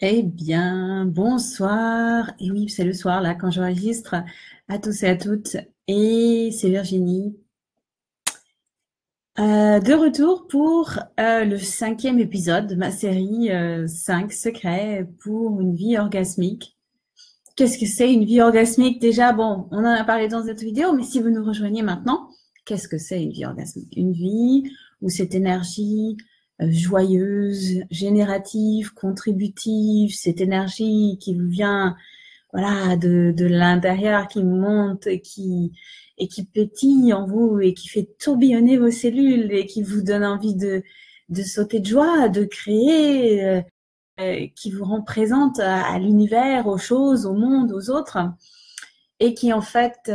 Eh bien, bonsoir. Et oui, c'est le soir là quand j'enregistre. À tous et à toutes. Et c'est Virginie. De retour pour le 5e épisode de ma série 5 secrets pour une vie orgasmique. Qu'est-ce que c'est une vie orgasmique? Déjà, bon, on en a parlé dans cette vidéo, mais si vous nous rejoignez maintenant, qu'est-ce que c'est une vie orgasmique? Une vie où cette énergie joyeuse, générative, contributive, cette énergie qui vous vient, voilà, de l'intérieur, qui monte et qui pétille en vous et qui fait tourbillonner vos cellules et qui vous donne envie de sauter de joie, de créer, qui vous rend présente à l'univers, aux choses, au monde, aux autres, et qui en fait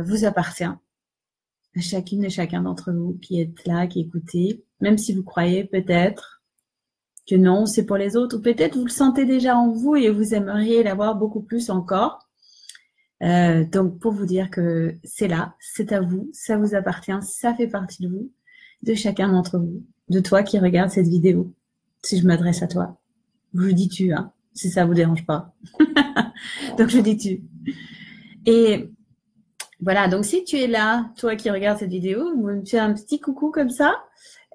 vous appartient à chacune et chacun d'entre vous qui êtes là, qui écoutez, même si vous croyez peut-être que non, c'est pour les autres, ou peut-être vous le sentez déjà en vous et vous aimeriez l'avoir beaucoup plus encore. Donc pour vous dire que c'est là, c'est à vous, ça vous appartient, ça fait partie de vous, de chacun d'entre vous, de toi qui regarde cette vidéo, si je m'adresse à toi. Je dis tu, hein, si ça vous dérange pas. Donc je dis tu. Et voilà, donc si tu es là, toi qui regardes cette vidéo, vous me fais un petit coucou comme ça.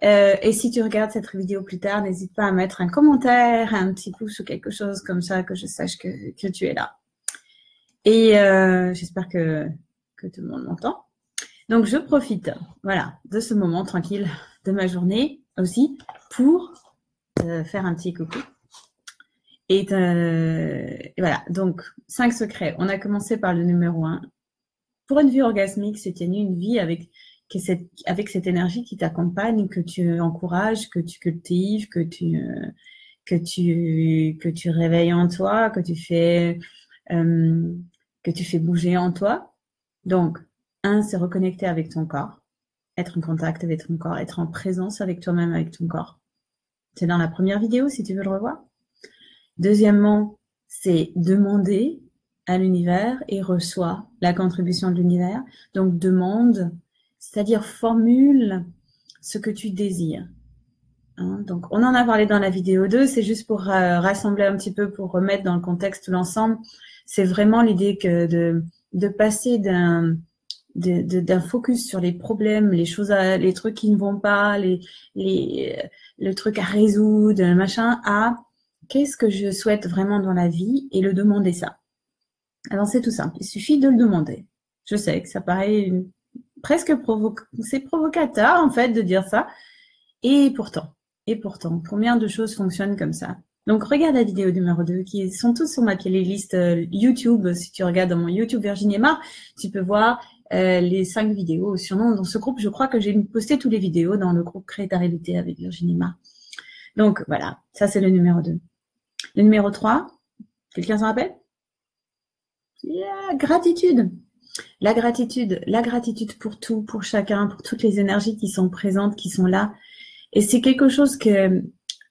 Et si tu regardes cette vidéo plus tard, n'hésite pas à mettre un commentaire, un petit pouce ou quelque chose comme ça, que je sache que tu es là. Et j'espère que tout le monde m'entend. Donc je profite, voilà, de ce moment tranquille de ma journée aussi pour faire un petit coucou. Et voilà, donc 5 secrets. On a commencé par le numéro 1. Pour une vie orgasmique, c'est une vie avec cette énergie qui t'accompagne, que tu encourages, que tu cultives, que tu réveilles en toi, que tu fais bouger en toi. Donc, c'est reconnecter avec ton corps, être en contact avec ton corps, être en présence avec toi-même, avec ton corps. C'est dans la première vidéo si tu veux le revoir. Deuxièmement, c'est demander à l'univers et reçoit la contribution de l'univers. Donc demande, c'est-à-dire formule ce que tu désires. Hein, donc on en a parlé dans la vidéo 2, c'est juste pour rassembler un petit peu, pour remettre dans le contexte l'ensemble. C'est vraiment l'idée que de passer d'un focus sur les problèmes, les choses, les trucs qui ne vont pas, le truc à résoudre, machin, à qu'est-ce que je souhaite vraiment dans la vie et le demander ça. Alors c'est tout simple, il suffit de le demander. Je sais que ça paraît presque c'est provocateur en fait de dire ça, et pourtant, combien de choses fonctionnent comme ça? Donc regarde la vidéo numéro 2, qui sont tous sur ma playlist YouTube. Si tu regardes dans mon YouTube Virginie Aymar, tu peux voir les 5 vidéos sur nom dans ce groupe. Je crois que j'ai posté toutes les vidéos dans le groupe Créer ta réalité avec Virginie Aymar. Donc voilà, ça c'est le numéro 2. Le numéro 3, quelqu'un s'en rappelle? Gratitude. La gratitude pour tout, pour chacun, pour toutes les énergies qui sont présentes, qui sont là. Et c'est quelque chose que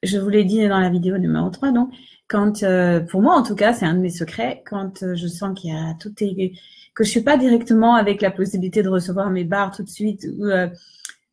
je vous l'ai dit dans la vidéo numéro 3, donc quand, pour moi en tout cas, c'est un de mes secrets, quand je sens qu'il y a que je suis pas directement avec la possibilité de recevoir mes barres tout de suite, ou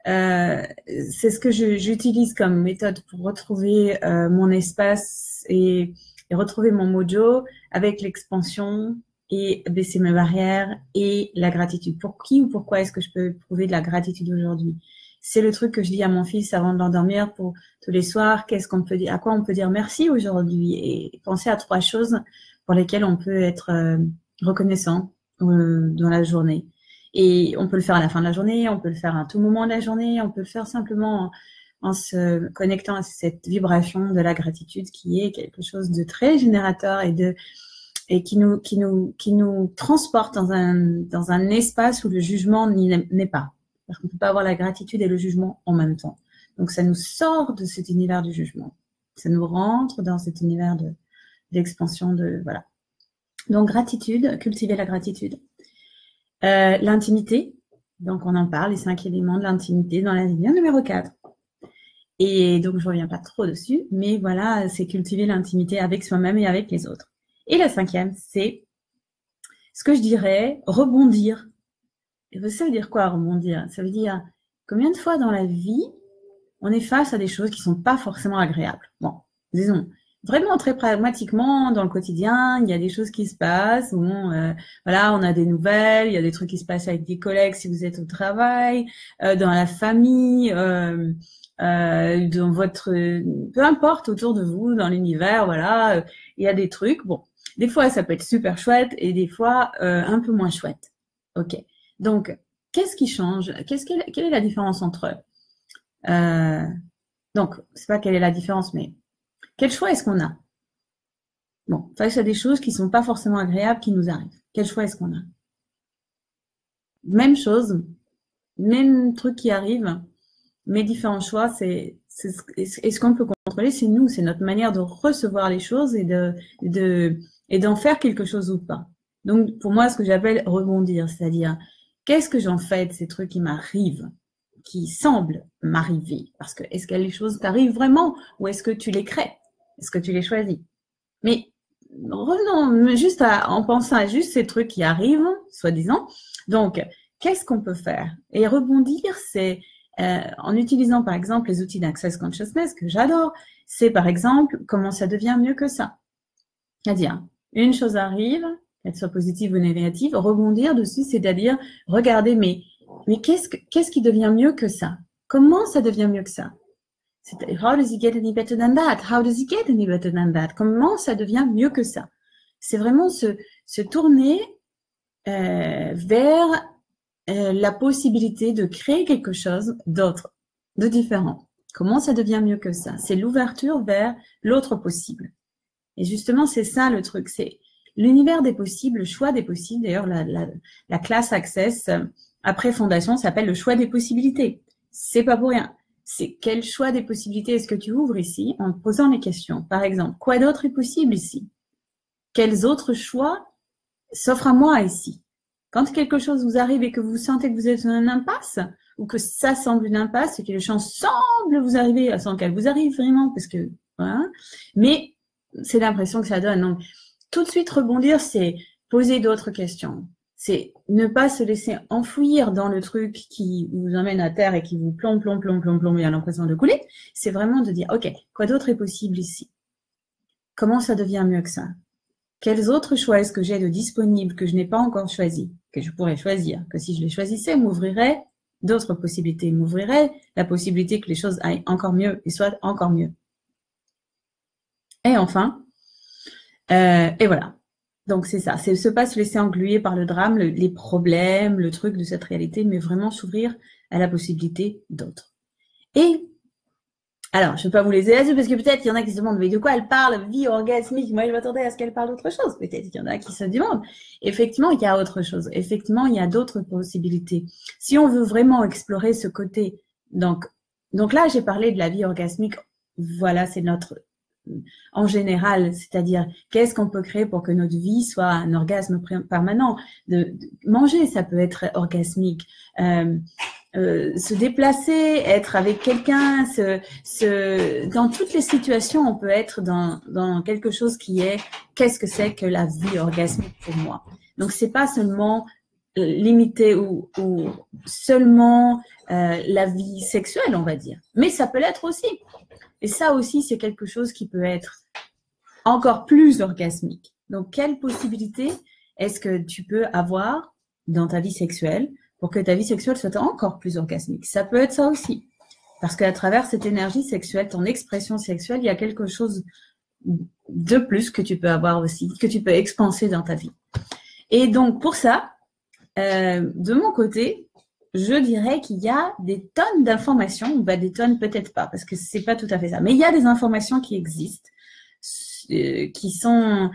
c'est ce que j'utilise comme méthode pour retrouver mon espace et retrouver mon mojo avec l'expansion et baisser mes barrières et la gratitude. Pour qui ou pourquoi est-ce que je peux prouver de la gratitude aujourd'hui? C'est le truc que je dis à mon fils avant de l'endormir pour tous les soirs. Qu'est-ce qu'on peut dire, à quoi on peut dire merci aujourd'hui, et penser à 3 choses pour lesquelles on peut être reconnaissant dans la journée. Et on peut le faire à la fin de la journée, on peut le faire à tout moment de la journée, on peut le faire simplement en se connectant à cette vibration de la gratitude, qui est quelque chose de très générateur et qui nous transporte dans un espace où le jugement n'est pas. Parce qu'on ne peut pas avoir la gratitude et le jugement en même temps. Donc ça nous sort de cet univers du jugement. Ça nous rentre dans cet univers d'expansion, voilà. Donc gratitude, cultiver la gratitude. L'intimité, donc on en parle, les 5 éléments de l'intimité dans la vie numéro 4. Et donc je reviens pas trop dessus, mais voilà, c'est cultiver l'intimité avec soi-même et avec les autres. Et la 5e, c'est ce que je dirais, rebondir. Et ça veut dire quoi, rebondir? Ça veut dire combien de fois dans la vie on est face à des choses qui sont pas forcément agréables. Bon, disons, vraiment très pragmatiquement dans le quotidien, il y a des choses qui se passent. Bon, voilà, on a des nouvelles, il y a des trucs qui se passent avec des collègues si vous êtes au travail, dans la famille, dans votre, peu importe autour de vous, dans l'univers, voilà, il y a des trucs. Bon, des fois ça peut être super chouette et des fois un peu moins chouette. Ok. Donc, qu'est-ce qui change? Quelle est la différence entre eux? Donc, c'est pas quelle est la différence, mais quel choix est-ce qu'on a? Bon, face à des choses qui sont pas forcément agréables qui nous arrivent. Quel choix est-ce qu'on a? Même chose, même truc qui arrive, mais différents choix, et ce qu'on peut contrôler, c'est nous, c'est notre manière de recevoir les choses et d'en faire quelque chose ou pas. Donc, pour moi, ce que j'appelle rebondir, c'est-à-dire, qu'est-ce que j'en fais de ces trucs qui m'arrivent, qui semblent m'arriver? Parce que, est-ce que les choses t'arrivent vraiment ou est-ce que tu les crées? Est-ce que tu les choisis? Mais revenons juste en pensant à juste ces trucs qui arrivent, soi-disant. Donc, qu'est-ce qu'on peut faire? Et rebondir, c'est en utilisant par exemple les outils d'Access Consciousness que j'adore, c'est par exemple comment ça devient mieux que ça. C'est-à-dire, une chose arrive, qu'elle soit positive ou négative, rebondir dessus, c'est-à-dire regarder, mais qu'est-ce qui devient mieux que ça? Comment ça devient mieux que ça? How does it get any better than that? How does it get any better than that? Comment ça devient mieux que ça? C'est vraiment se tourner vers la possibilité de créer quelque chose d'autre, de différent. Comment ça devient mieux que ça? C'est l'ouverture vers l'autre possible. Et justement, c'est ça le truc, c'est l'univers des possibles, le choix des possibles. D'ailleurs, la classe Access après Fondation s'appelle le choix des possibilités. C'est pas pour rien. C'est quel choix des possibilités est-ce que tu ouvres ici en te posant des questions. Par exemple, quoi d'autre est possible ici? Quels autres choix s'offrent à moi ici? Quand quelque chose vous arrive et que vous sentez que vous êtes dans une impasse, ou que ça semble une impasse, et que les chances semblent vous arriver sans qu'elles vous arrivent vraiment, parce que, voilà, mais c'est l'impression que ça donne. Donc, tout de suite rebondir, c'est poser d'autres questions. C'est ne pas se laisser enfouir dans le truc qui vous emmène à terre et qui vous plombe, et a l'impression de couler. C'est vraiment de dire, ok, quoi d'autre est possible ici? Comment ça devient mieux que ça? Quels autres choix est-ce que j'ai de disponibles que je n'ai pas encore choisi, que je pourrais choisir, que si je les choisissais, m'ouvrirait d'autres possibilités, m'ouvrirait la possibilité que les choses aillent encore mieux et soient encore mieux. Et enfin, et voilà. Donc c'est ça, c'est ne pas se laisser engluer par le drame, les problèmes, le truc de cette réalité, mais vraiment s'ouvrir à la possibilité d'autres. Et alors, je ne vais pas vous les là-dessus parce que peut-être il y en a qui se demandent mais de quoi elle parle, vie orgasmique. Moi, je m'attendais à ce qu'elle parle d'autre chose. Peut-être qu'il y en a qui se demandent. Effectivement, il y a autre chose. Effectivement, il y a d'autres possibilités. Si on veut vraiment explorer ce côté, donc là, j'ai parlé de la vie orgasmique. Voilà, c'est notre en général, c'est-à-dire qu'est-ce qu'on peut créer pour que notre vie soit un orgasme permanent. De manger, ça peut être orgasmique. Se déplacer, être avec quelqu'un, dans toutes les situations, on peut être dans quelque chose qui est qu'est-ce que c'est que la vie orgasmique pour moi. Donc c'est pas seulement limité ou seulement la vie sexuelle, on va dire, mais ça peut l'être aussi. Et ça aussi, c'est quelque chose qui peut être encore plus orgasmique. Donc, quelle possibilité est-ce que tu peux avoir dans ta vie sexuelle pour que ta vie sexuelle soit encore plus orgasmique? Ça peut être ça aussi. Parce qu'à travers cette énergie sexuelle, ton expression sexuelle, il y a quelque chose de plus que tu peux avoir aussi, que tu peux expanser dans ta vie. Et donc, pour ça, de mon côté, je dirais qu'il y a des tonnes d'informations, des tonnes peut-être pas, parce que c'est pas tout à fait ça, mais il y a des informations qui existent, qui sont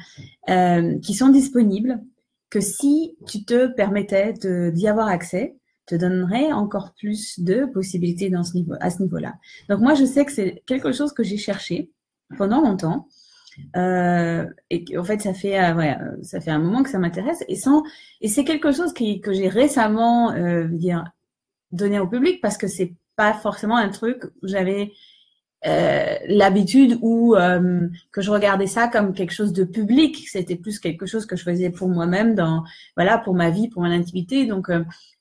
disponibles, que si tu te permettais d'y avoir accès, te donnerait encore plus de possibilités à ce niveau-là. Donc moi, je sais que c'est quelque chose que j'ai cherché pendant longtemps, et en fait ça fait un moment que ça m'intéresse et c'est quelque chose que j'ai récemment donné au public parce que c'est pas forcément un truc où j'avais l'habitude ou que je regardais ça comme quelque chose de public. C'était plus quelque chose que je faisais pour moi-même pour ma vie, pour mon intimité. Donc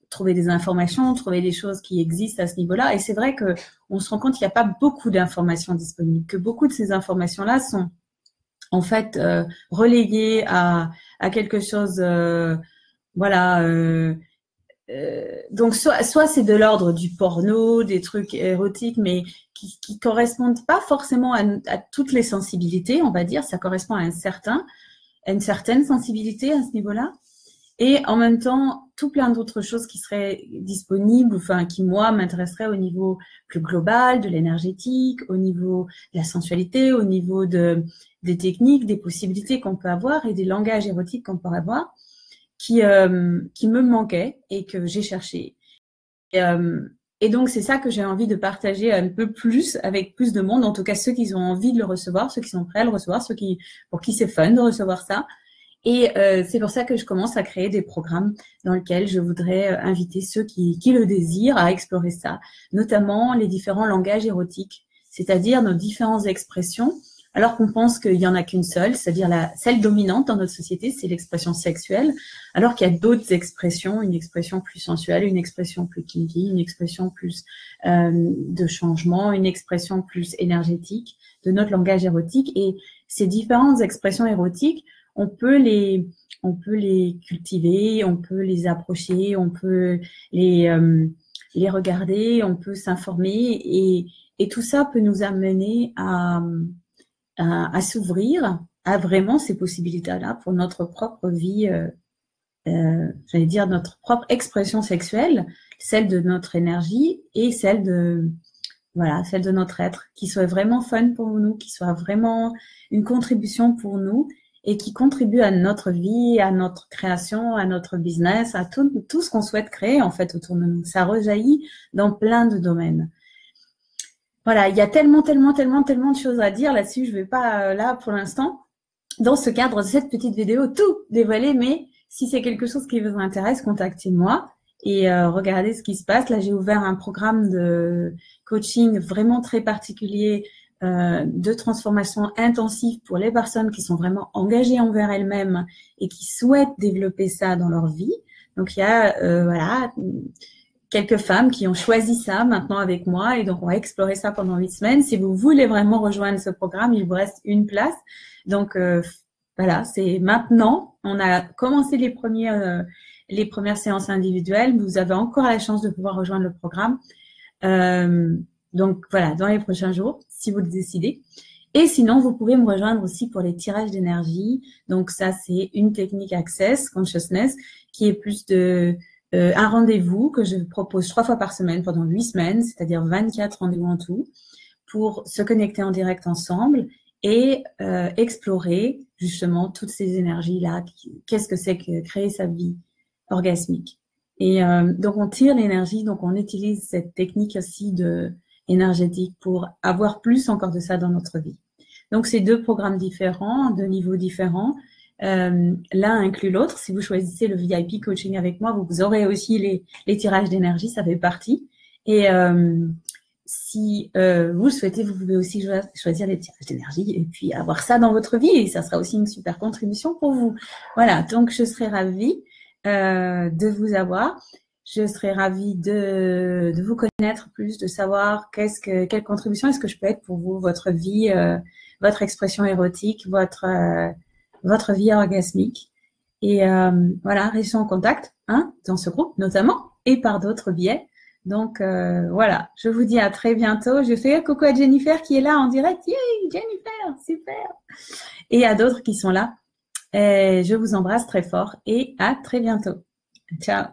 trouver des informations, trouver des choses qui existent à ce niveau-là. Et c'est vrai que on se rend compte qu'il n'y a pas beaucoup d'informations disponibles, que beaucoup de ces informations-là sont en fait relégué à quelque chose, voilà. Donc soit c'est de l'ordre du porno, des trucs érotiques, mais qui correspondent pas forcément à toutes les sensibilités, on va dire. Ça correspond à une certaine sensibilité à ce niveau-là. Et en même temps, tout plein d'autres choses qui seraient disponibles, enfin qui moi m'intéresseraient au niveau plus global, de l'énergétique, au niveau de la sensualité, au niveau des techniques, des possibilités qu'on peut avoir et des langages érotiques qu'on peut avoir, qui me manquaient et que j'ai cherché. Et donc c'est ça que j'ai envie de partager un peu plus avec plus de monde, en tout cas ceux qui ont envie de le recevoir, ceux qui sont prêts à le recevoir, pour qui c'est fun de recevoir ça. Et c'est pour ça que je commence à créer des programmes dans lesquels je voudrais inviter ceux qui le désirent à explorer ça, notamment les différents langages érotiques, c'est-à-dire nos différentes expressions, alors qu'on pense qu'il y en a qu'une seule, c'est-à-dire celle dominante dans notre société, c'est l'expression sexuelle, alors qu'il y a d'autres expressions, une expression plus sensuelle, une expression plus kinky, une expression plus de changement, une expression plus énergétique de notre langage érotique. Et ces différentes expressions érotiques, on peut les cultiver, on peut les approcher, on peut les regarder, on peut s'informer et tout ça peut nous amener à s'ouvrir à vraiment ces possibilités-là pour notre propre vie, j'allais dire notre propre expression sexuelle, celle de notre énergie et celle de notre être, qui soit vraiment fun pour nous, qui soit vraiment une contribution pour nous et qui contribue à notre vie, à notre création, à notre business, à tout ce qu'on souhaite créer en fait autour de nous. Ça rejaillit dans plein de domaines. Voilà, il y a tellement de choses à dire là-dessus. Je vais pas là pour l'instant, dans ce cadre de cette petite vidéo, tout dévoiler. Mais si c'est quelque chose qui vous intéresse, contactez-moi et regardez ce qui se passe. Là, j'ai ouvert un programme de coaching vraiment très particulier, de transformation intensive pour les personnes qui sont vraiment engagées envers elles-mêmes et qui souhaitent développer ça dans leur vie. Donc, il y a voilà, quelques femmes qui ont choisi ça maintenant avec moi et donc on va explorer ça pendant 8 semaines. Si vous voulez vraiment rejoindre ce programme, il vous reste une place. Donc, voilà, c'est maintenant. On a commencé les premières séances individuelles. Vous avez encore la chance de pouvoir rejoindre le programme. Donc, voilà, dans les prochains jours, si vous le décidez. Et sinon, vous pouvez me rejoindre aussi pour les tirages d'énergie. Donc, ça, c'est une technique Access Consciousness qui est plus de un rendez-vous que je propose 3 fois par semaine pendant 8 semaines, c'est-à-dire 24 rendez-vous en tout, pour se connecter en direct ensemble et explorer justement toutes ces énergies-là. Qu'est-ce que c'est que créer sa vie orgasmique? Et donc, on tire l'énergie, donc on utilise cette technique aussi énergétique pour avoir plus encore de ça dans notre vie. Donc, c'est 2 programmes différents, 2 niveaux différents. L'un inclut l'autre. Si vous choisissez le VIP coaching avec moi, vous aurez aussi les tirages d'énergie, ça fait partie. Et si vous le souhaitez, vous pouvez aussi choisir les tirages d'énergie et puis avoir ça dans votre vie et ça sera aussi une super contribution pour vous. Voilà, donc je serai ravie de vous avoir. Je serais ravie de vous connaître plus, de savoir quelle contribution est-ce que je peux être pour vous, votre vie, votre expression érotique, votre vie orgasmique. Et voilà, restons en contact, hein, dans ce groupe notamment, et par d'autres biais. Donc voilà, je vous dis à très bientôt. Je fais coucou à Jennifer qui est là en direct. Yay, Jennifer, super. Et à d'autres qui sont là. Et je vous embrasse très fort et à très bientôt. Ciao.